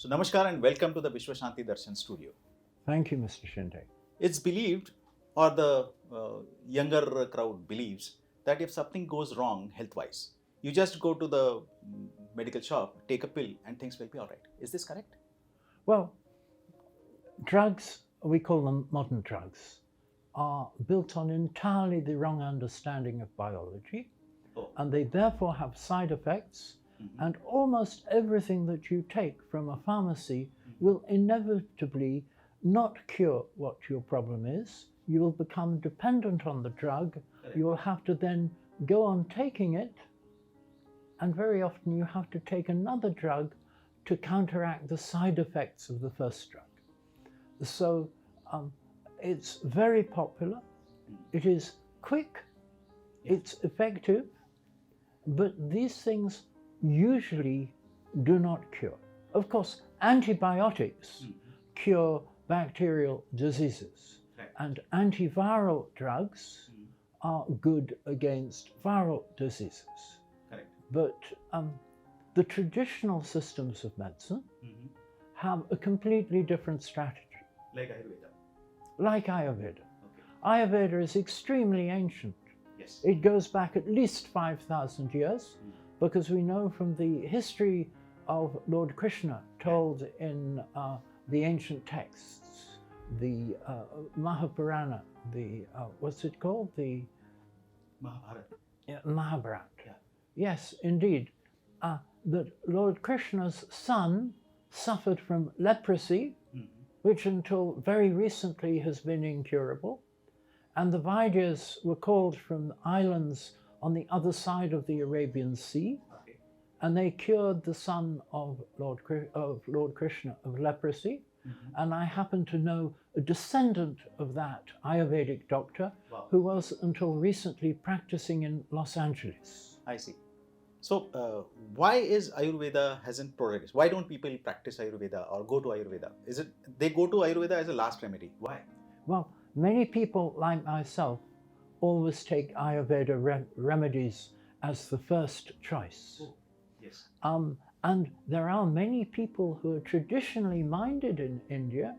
So namaskar and welcome to the Vishwashanti Darshan studio. Thank you, Mr. Shinde. It's believed, or the younger crowd believes, that if something goes wrong health-wise, you just go to the medical shop, take a pill and things will be all right. Is this correct? Well, drugs, we call them modern drugs, are built on entirely the wrong understanding of biology, and they therefore have side effects, and almost everything that you take from a pharmacy will inevitably not cure what your problem is. You will become dependent on the drug. You will have to then go on taking it, and very often you have to take another drug to counteract the side effects of the first drug. So it's very popular, it is quick, it's effective, but these things usually do not cure. Of course, antibiotics cure bacterial diseases, and antiviral drugs are good against viral diseases. Correct. But the traditional systems of medicine have a completely different strategy. Like Ayurveda. Like Ayurveda. Okay. Ayurveda is extremely ancient. Yes. It goes back at least 5,000 years, because we know from the history of Lord Krishna told in the ancient texts, the Mahabharata, the, what's it called? The Mahabharata. Mahabharata. Yeah. Yes, indeed. That Lord Krishna's son suffered from leprosy, which until very recently has been incurable. And the Vaidyas were called from islands on the other side of the Arabian Sea, and they cured the son of Lord Krishna of leprosy. And I happen to know a descendant of that Ayurvedic doctor who was until recently practicing in Los Angeles. I see. So why is Ayurveda hasn't progressed? Why don't people practice Ayurveda or go to Ayurveda? Is it they go to Ayurveda as a last remedy? Why? Well, many people like myself always take Ayurveda remedies as the first choice. Oh, yes. And there are many people who are traditionally minded in India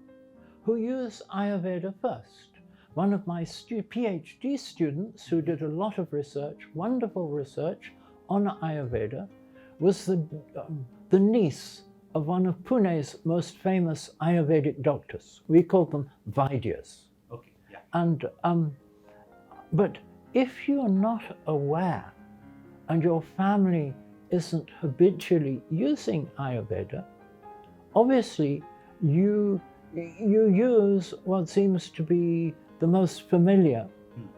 who use Ayurveda first. One of my PhD students who did a lot of research, wonderful research on Ayurveda, was the niece of one of Pune's most famous Ayurvedic doctors. We call them Vaidyas. Okay. Yeah. And but if you're not aware and your family isn't habitually using Ayurveda, obviously you use what seems to be the most familiar.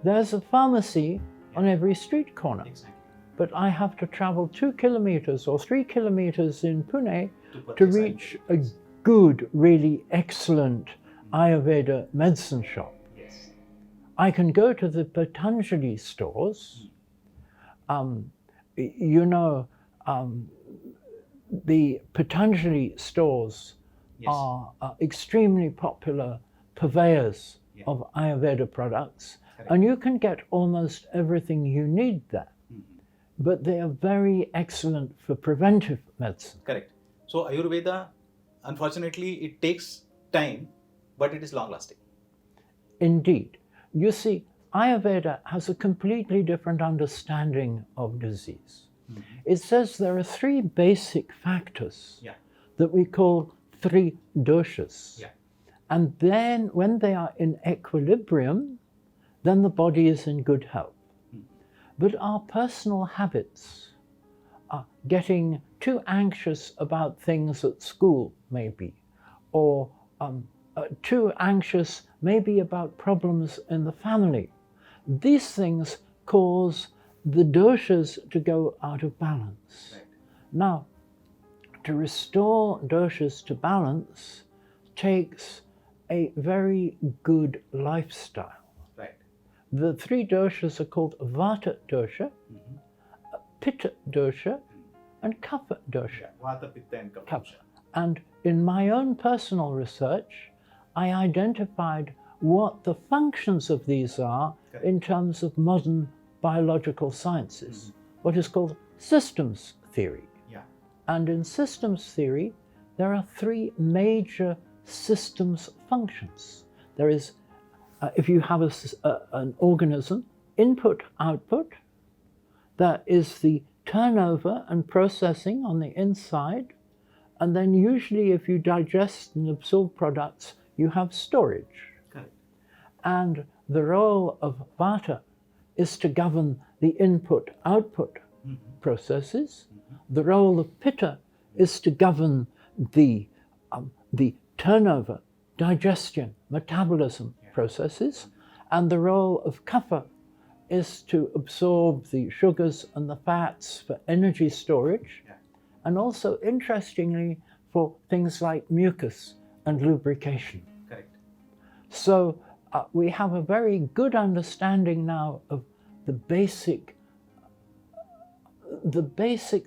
There's a pharmacy on every street corner. Exactly. But I have to travel 2 kilometers or 3 kilometers in Pune to reach a good, really excellent Ayurveda medicine shop. Yes. I can go to the Patanjali stores. The Patanjali stores are extremely popular purveyors of Ayurveda products. Correct. And you can get almost everything you need there. But they are very excellent for preventive medicine. Correct. So Ayurveda, unfortunately, it takes time, but it is long-lasting. Indeed. You see, Ayurveda has a completely different understanding of disease. It says there are 3 basic factors that we call 3 doshas. Yeah. And then when they are in equilibrium, then the body is in good health. But our personal habits are getting too anxious about things at school, maybe, or too anxious maybe about problems in the family. These things cause the doshas to go out of balance. Right. Now, to restore doshas to balance takes a very good lifestyle. The 3 doshas are called Vata dosha, Pitta dosha, and Kapha dosha. Vata, Pitta, and Kapha. And in my own personal research, I identified what the functions of these are in terms of modern biological sciences, what is called systems theory. Yeah. And in systems theory, there are three major systems functions. There is, if you have an organism, input, output. There is the turnover and processing on the inside. And then usually if you digest and absorb products, you have storage. Correct. And the role of Vata is to govern the input-output processes. The role of Pitta is to govern the turnover, digestion, metabolism processes. And the role of Kapha is to absorb the sugars and the fats for energy storage. And also, interestingly, for things like mucus and lubrication. Correct. So we have a very good understanding now of the basic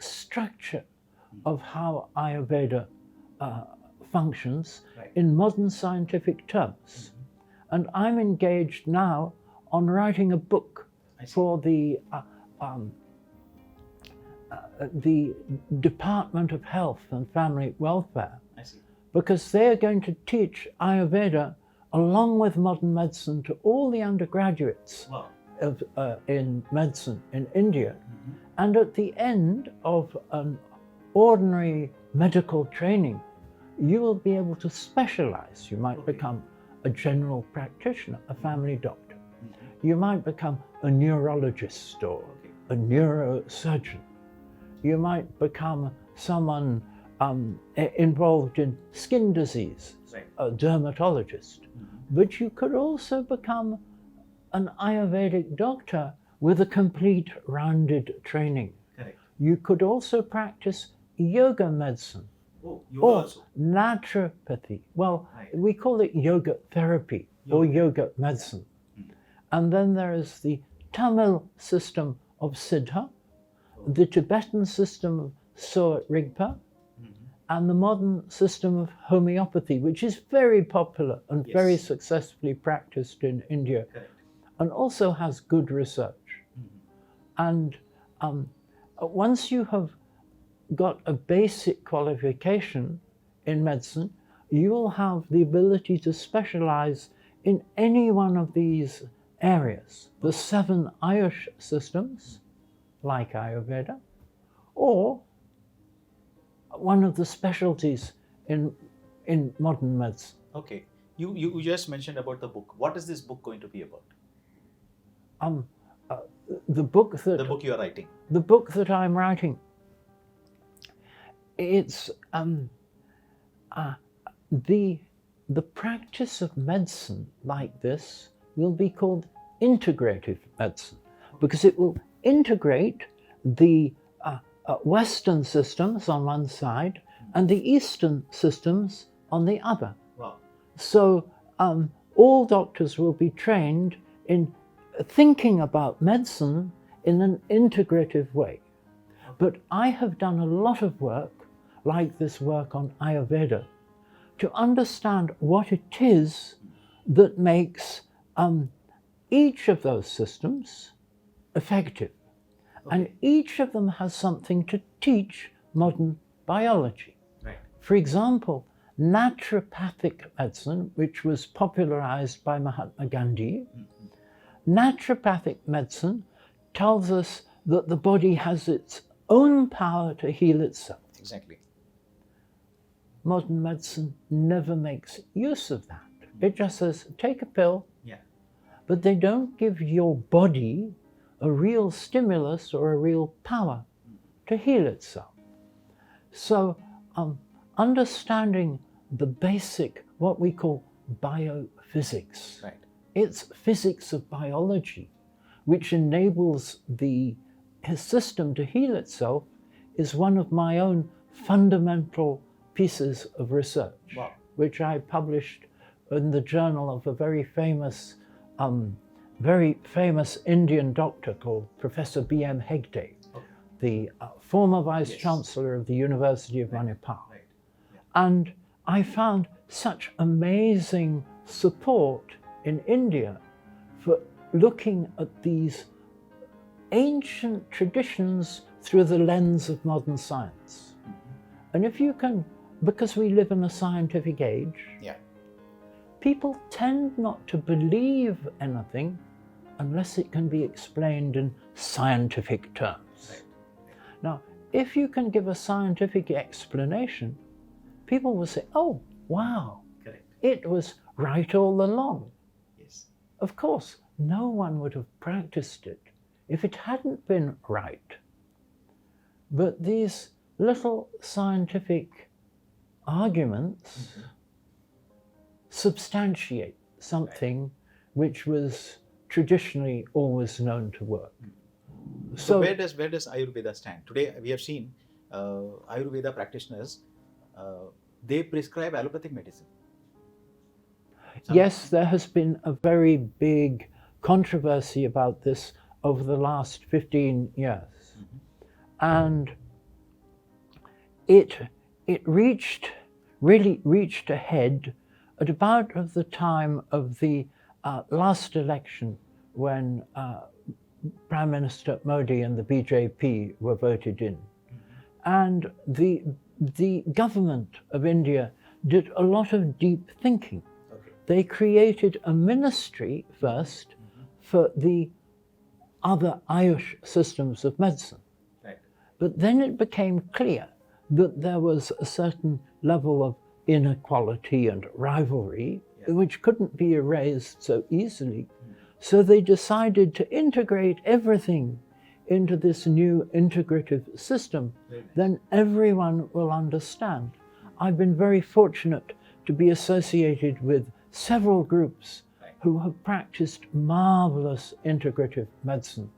structure of how Ayurveda functions in modern scientific terms. And I'm engaged now on writing a book for the Department of Health and Family Welfare, because they're going to teach Ayurveda along with modern medicine to all the undergraduates in medicine in India. And at the end of an ordinary medical training, you will be able to specialize. You might become a general practitioner, a family doctor. You might become a neurologist or a neurosurgeon. You might become someone involved in skin disease, a dermatologist. But you could also become an Ayurvedic doctor with a complete rounded training. Correct. You could also practice yoga medicine or naturopathy. Well, we call it yoga therapy or yoga medicine. And then there is the Tamil system of Siddha, the Tibetan system of Soa Rigpa, and the modern system of homeopathy, which is very popular and very successfully practiced in India, and also has good research. And once you have got a basic qualification in medicine, you will have the ability to specialize in any one of these areas, the 7 Ayush systems, like Ayurveda, or one of the specialties in modern medicine. Okay. You just mentioned about the book. What is this book going to be about? The book you are writing. The book that I'm writing, it's the practice of medicine like this will be called integrative medicine, because it will integrate the Western systems on one side and the Eastern systems on the other. Wow. So all doctors will be trained in thinking about medicine in an integrative way. But I have done a lot of work, like this work on Ayurveda, to understand what it is that makes each of those systems effective. And each of them has something to teach modern biology. Right. For example, naturopathic medicine, which was popularized by Mahatma Gandhi, naturopathic medicine tells us that the body has its own power to heal itself. Exactly. Modern medicine never makes use of that. It just says, take a pill, but they don't give your body a real stimulus or a real power to heal itself. So understanding the basic, what we call biophysics, it's physics of biology, which enables the system to heal itself, is one of my own fundamental pieces of research, which I published in the journal of a very famous Indian doctor called Professor B.M. Hegde, the former Vice-Chancellor of the University of Manipur. And I found such amazing support in India for looking at these ancient traditions through the lens of modern science. And if you can because we live in a scientific age, Yeah. people tend not to believe anything unless it can be explained in scientific terms. Right. Now, if you can give a scientific explanation, people will say, oh, wow, Correct. it was right all along. Yes. Of course, no one would have practiced it if it hadn't been right. But these little scientific arguments substantiate something which was traditionally always known to work. So where does Ayurveda stand? Today we have seen Ayurveda practitioners, they prescribe allopathic medicine. Yes, there has been a very big controversy about this over the last 15 years. And it really reached a head at about of the time of the last election, when Prime Minister Modi and the BJP were voted in. And the government of India did a lot of deep thinking. They created a ministry first for the other Ayush systems of medicine. Right. But then it became clear that there was a certain level of inequality and rivalry which couldn't be erased so easily. So they decided to integrate everything into this new integrative system. Then everyone will understand. I've been very fortunate to be associated with several groups who have practiced marvelous integrative medicine.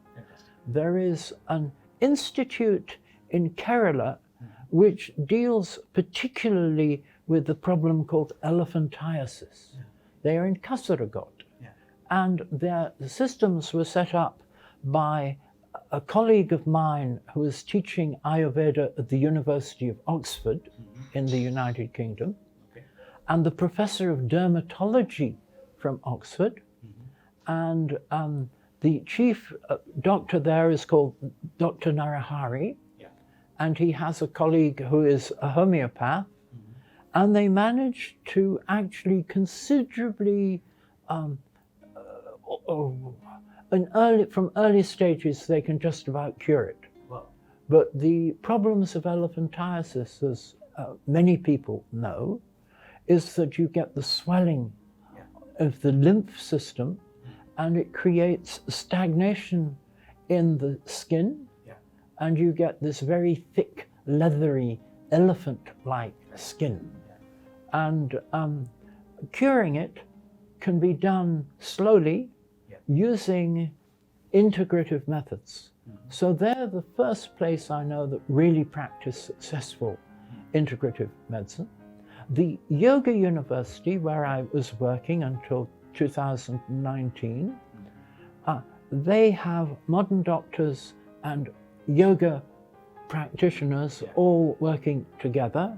There is an institute in Kerala which deals particularly with the problem called elephantiasis. They are in Kasaragod, and their systems were set up by a colleague of mine who was teaching Ayurveda at the University of Oxford in the United Kingdom, and the professor of dermatology from Oxford, and the chief doctor there is called Dr. Narahari, and he has a colleague who is a homeopath, and they managed to actually considerably, from early stages, they can just about cure it. Wow. But the problems of elephantiasis, as many people know, is that you get the swelling of the lymph system, and it creates stagnation in the skin, and you get this very thick, leathery, elephant-like skin. And curing it can be done slowly using integrative methods. So they're the first place I know that really practice successful integrative medicine. The Yoga University, where I was working until 2019, they have modern doctors and yoga practitioners all working together,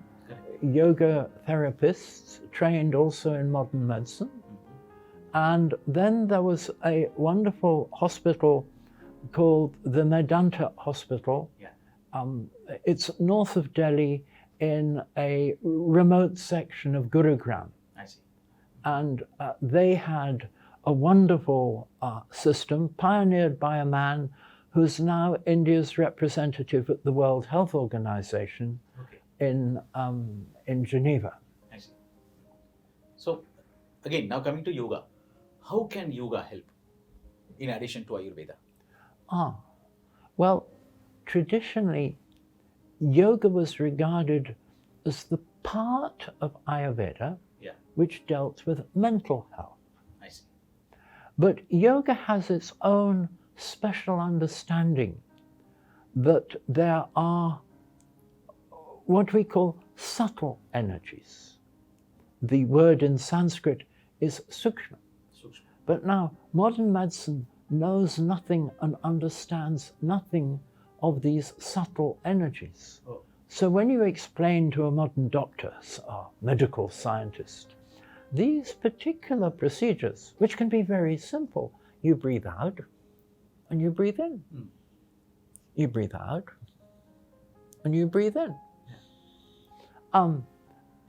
yoga therapists trained also in modern medicine. And then there was a wonderful hospital called the Medanta Hospital. It's north of Delhi in a remote section of Gurugram. I see. And they had a wonderful system pioneered by a man who's now India's representative at the World Health Organization in Geneva. I see. So, again, now coming to yoga, how can yoga help in addition to Ayurveda? Well, traditionally, yoga was regarded as the part of Ayurveda which dealt with mental health. I see. But yoga has its own special understanding that there are what we call subtle energies. The word in Sanskrit is sukshma. But now, modern medicine knows nothing and understands nothing of these subtle energies. So when you explain to a modern doctor, a medical scientist, these particular procedures, which can be very simple, you breathe out and you breathe in. You breathe out and you breathe in.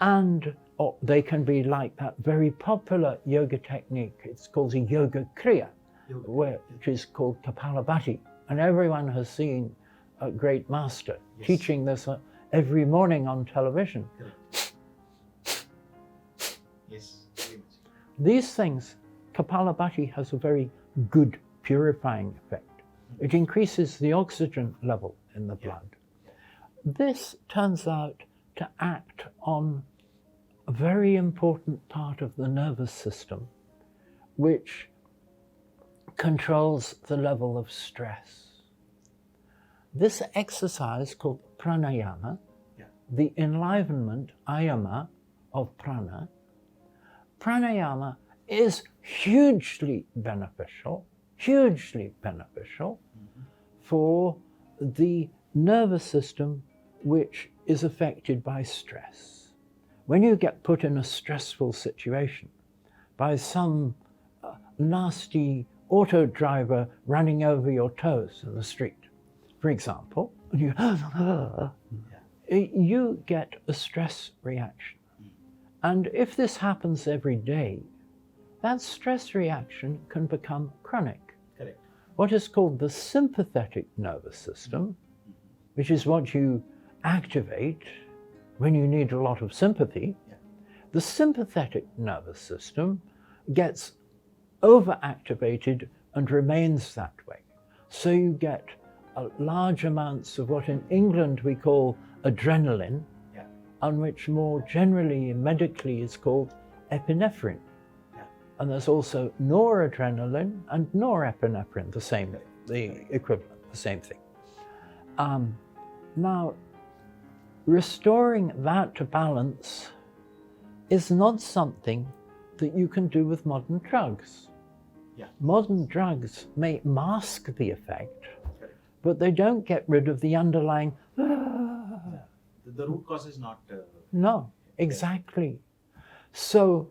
And or they can be like that very popular yoga technique. It's called a yoga kriya, which is called Kapalabhati. And everyone has seen a great master teaching this every morning on television. Yes. These things, Kapalabhati has a very good purifying effect. It increases the oxygen level in the blood. This turns out to act on a very important part of the nervous system, which controls the level of stress. This exercise called Pranayama, the enlivenment ayama of prana, Pranayama is hugely beneficial for the nervous system which is affected by stress. When you get put in a stressful situation by some nasty auto driver running over your toes in the street, for example, you get a stress reaction. And if this happens every day, that stress reaction can become chronic. Correct. What is called the sympathetic nervous system, which is what you activate when you need a lot of sympathy, the sympathetic nervous system gets overactivated and remains that way. So you get large amounts of what in England we call adrenaline, and which more generally medically is called epinephrine. And there's also noradrenaline and norepinephrine, the equivalent, the same thing. Now, restoring that to balance is not something that you can do with modern drugs. Modern drugs may mask the effect, but they don't get rid of the underlying. The root cause is not. No, exactly. So,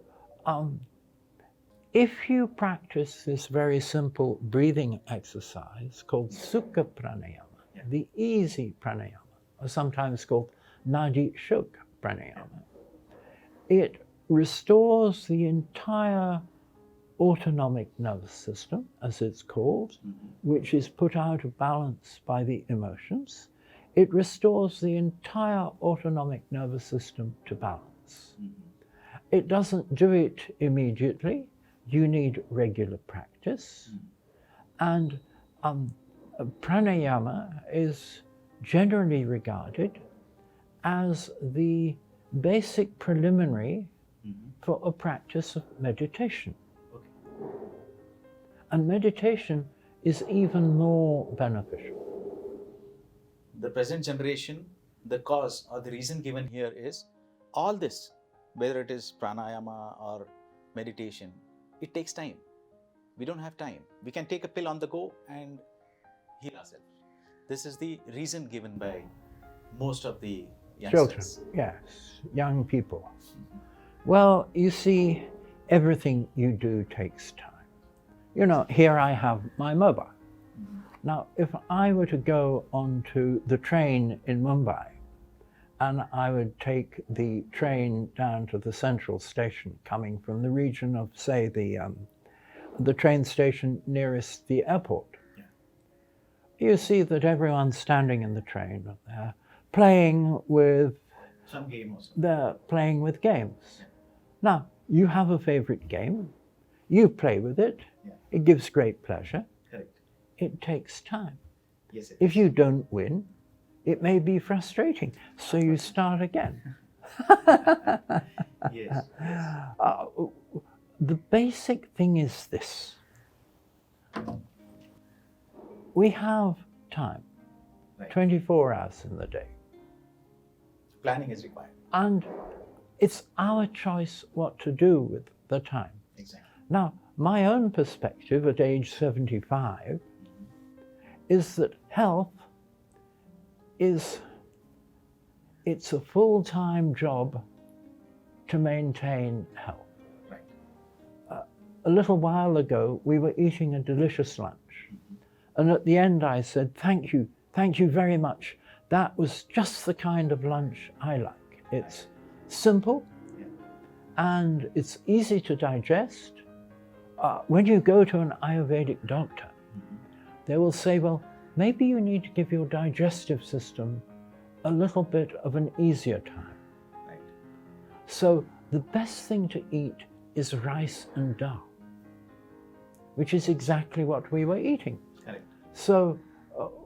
if you practice this very simple breathing exercise called Sukha Pranayama, the easy pranayama, or sometimes called Nadi Shuk Pranayama, it restores the entire autonomic nervous system, as it's called, which is put out of balance by the emotions. It restores the entire autonomic nervous system to balance. It doesn't do it immediately. You need regular practice. And pranayama is generally regarded as the basic preliminary for a practice of meditation. And meditation is even more beneficial. The present generation, the cause or the reason given here is all this, whether it is pranayama or meditation, it takes time. We don't have time. We can take a pill on the go and heal ourselves. This is the reason given by most of the youngsters. Children, yes, young people. Well, you see, everything you do takes time. You know, here I have my mobile. Now, if I were to go onto the train in Mumbai and I would take the train down to the central station coming from the region of, say, the train station nearest the airport, you see that everyone's standing in the train. They're playing with some game also. They're playing with games. Now, you have a favorite game. You play with it. It gives great pleasure. Correct. It takes time. Yes. If you don't win, it may be frustrating. So you start again. Yes. The basic thing is this. We have time, 24 hours in the day. Planning is required. And it's our choice what to do with the time. Exactly. Now, my own perspective at age 75 is that health it's a full-time job to maintain health. Right. A little while ago, we were eating a delicious lunch. And at the end, I said, thank you very much. That was just the kind of lunch I like. It's simple, Yeah. and it's easy to digest. When you go to an Ayurvedic doctor, they will say, well, maybe you need to give your digestive system a little bit of an easier time. Right. So the best thing to eat is rice and dal, which is exactly what we were eating. Correct. So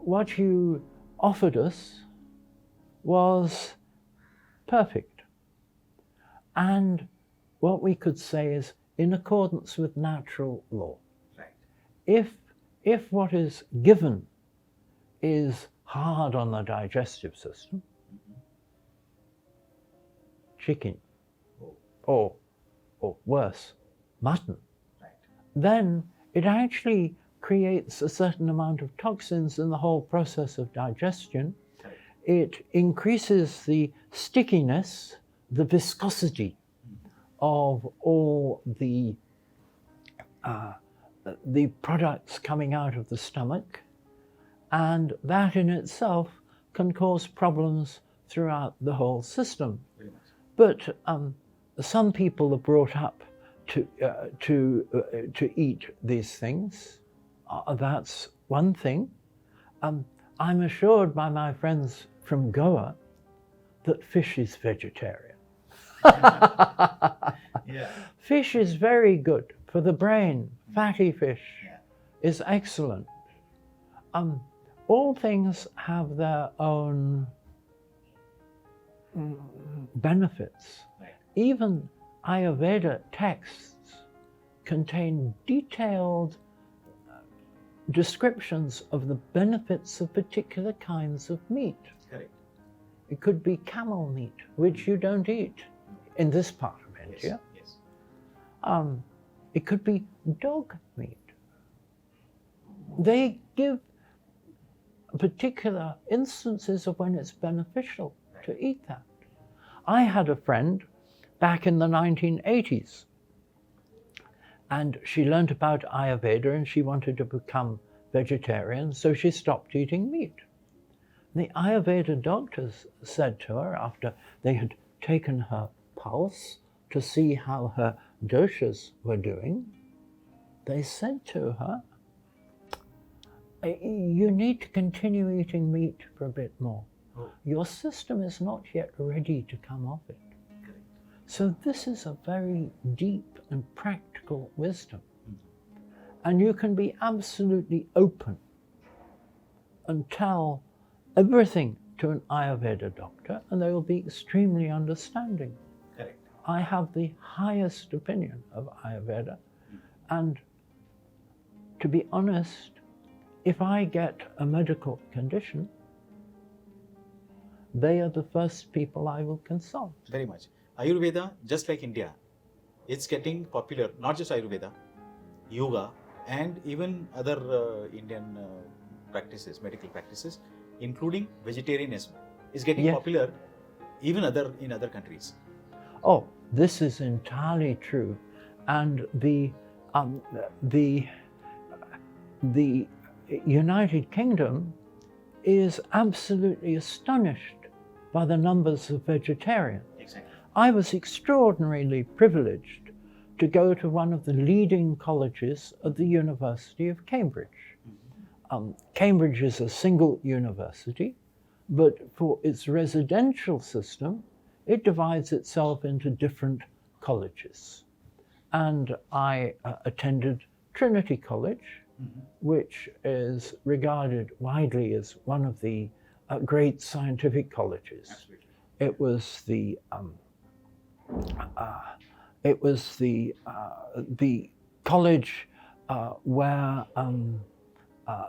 what you offered us was perfect. And what we could say is in accordance with natural law. Right. If what is given is hard on the digestive system, chicken, or worse, mutton, Right. then it actually creates a certain amount of toxins in the whole process of digestion. Right. It increases the stickiness, the viscosity of all the products coming out of the stomach, and that in itself can cause problems throughout the whole system. Very much. But some people are brought up to eat these things. That's one thing. I'm assured by my friends from Goa that fish is vegetarian. Yeah. Fish is very good for the brain. Fatty fish is excellent. All things have their own benefits. Right. Even Ayurveda texts contain detailed descriptions of the benefits of particular kinds of meat. Correct. It could be camel meat, which you don't eat in this part of India. Yes. It could be dog meat. They give particular instances of when it's beneficial to eat that. I had a friend back in the 1980s, and she learned about Ayurveda and she wanted to become vegetarian, so she stopped eating meat. The Ayurveda doctors said to her, after they had taken her pulse to see how her doshas were doing, they said to her, you need to continue eating meat for a bit more. Your system is not yet ready to come off it. So this is a very deep and practical wisdom. And you can be absolutely open and tell everything to an Ayurveda doctor, and they will be extremely understanding. Correct. I have the highest opinion of Ayurveda, and to be honest, if I get a medical condition, they are the first people I will consult. Very much. Ayurveda, just like India, it's getting popular, not just Ayurveda, yoga, and even other Indian practices, medical practices, including vegetarianism, is getting popular even in other countries. Oh, this is entirely true. And the United Kingdom is absolutely astonished by the numbers of vegetarians. Exactly. I was extraordinarily privileged to go to one of the leading colleges at the University of Cambridge. Cambridge is a single university, but for its residential system, it divides itself into different colleges. And I attended Trinity College, which is regarded widely as one of the great scientific colleges. Absolutely. It was the college where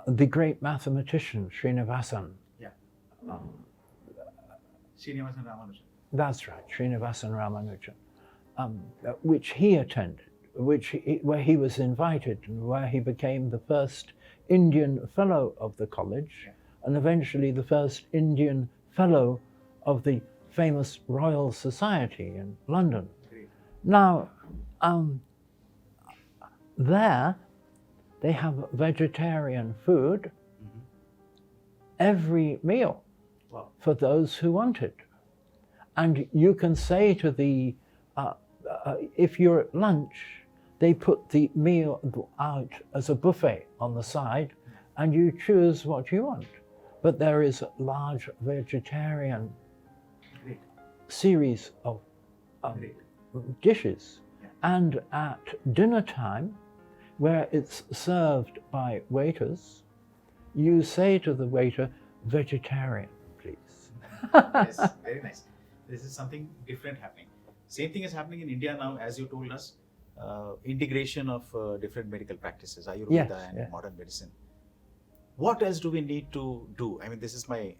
the great mathematician Srinivasan. Srinivasan Ramanujan. That's right, Srinivasan Ramanujan, which he attended, where he was invited, and where he became the first Indian fellow of the college, and eventually the first Indian fellow of the famous Royal Society in London. Great. Now, there they have vegetarian food every meal for those who want it. And you can say to the, if you're at lunch, they put the meal out as a buffet on the side, and you choose what you want. But there is a large vegetarian Great. series of Great. dishes. Yeah. And at dinner time, where it's served by waiters, you say to the waiter, vegetarian, please. Yes, very nice. This is something different happening. Same thing is happening in India now, as you told us, integration of different medical practices, Ayurveda Yes, and yes. modern medicine. What else do we need to do? I mean, this is my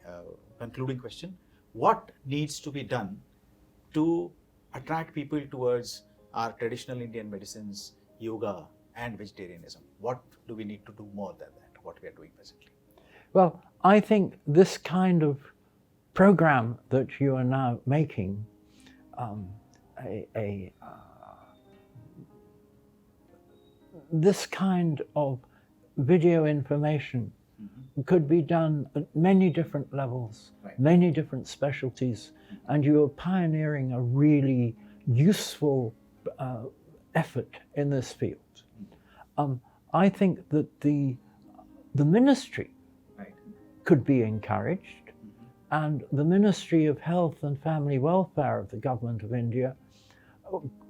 concluding question. What needs to be done to attract people towards our traditional Indian medicines, yoga and vegetarianism? What do we need to do more than that, what we are doing presently? Well, I think this kind of program that you are now making, this kind of video information could be done at many different levels, Right. many different specialties, and you are pioneering a really useful effort in this field. I think that the ministry Right. could be encouraged, and the Ministry of Health and Family Welfare of the Government of India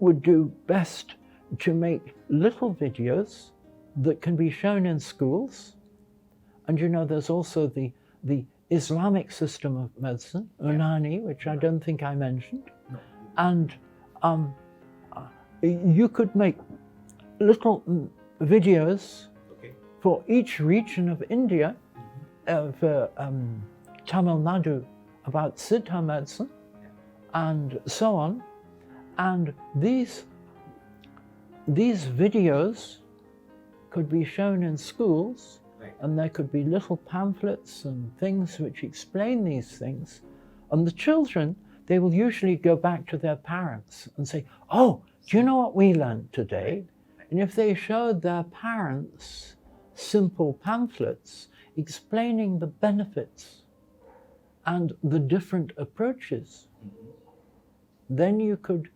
would do best to make little videos that can be shown in schools. And you know, there's also the Islamic system of medicine, Haney, which I don't think I mentioned. No. And you could make little videos Okay. for each region of India, for Tamil Nadu about Siddha medicine, and so on. And these videos could be shown in schools, Right. and there could be little pamphlets and things which explain these things. And the children, they will usually go back to their parents and say, oh, do you know what we learned today? And if they showed their parents simple pamphlets explaining the benefits and the different approaches, then you could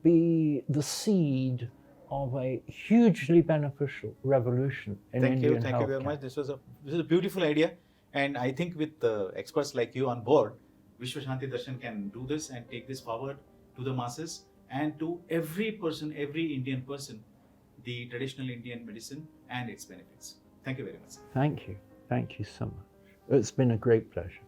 be the seed of a hugely beneficial revolution in Indian Thank you very healthcare. much. This is a beautiful idea, and I think with experts like you on board, Vishwashanti Darshan can do this and take this forward to the masses and to every person, every Indian person, the traditional Indian medicine and its benefits. Thank you very much. Thank you so much. It's been a great pleasure.